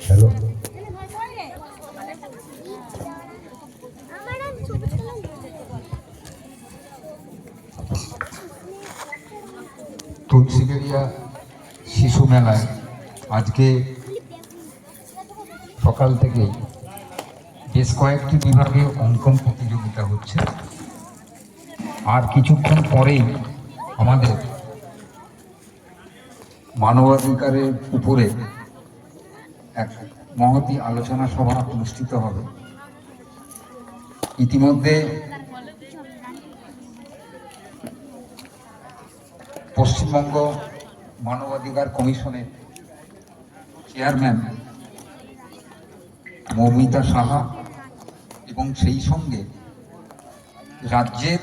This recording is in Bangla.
হ্যালো, তুলসীগেরিয়া শিশু মেলায় আজকে সকাল থেকেই বেশ কয়েকটি বিভাগে অঙ্কন প্রতিযোগিতা হচ্ছে। আর কিছুক্ষণ পরেই আমাদের মানবাধিকারের উপরে এক মহতী আলোচনা সভা অনুষ্ঠিত হবে। ইতিমধ্যে পশ্চিমবঙ্গ মানবাধিকার কমিশনের চেয়ারম্যান মৌমিতা সাহা এবং সেই সঙ্গে রাজ্যের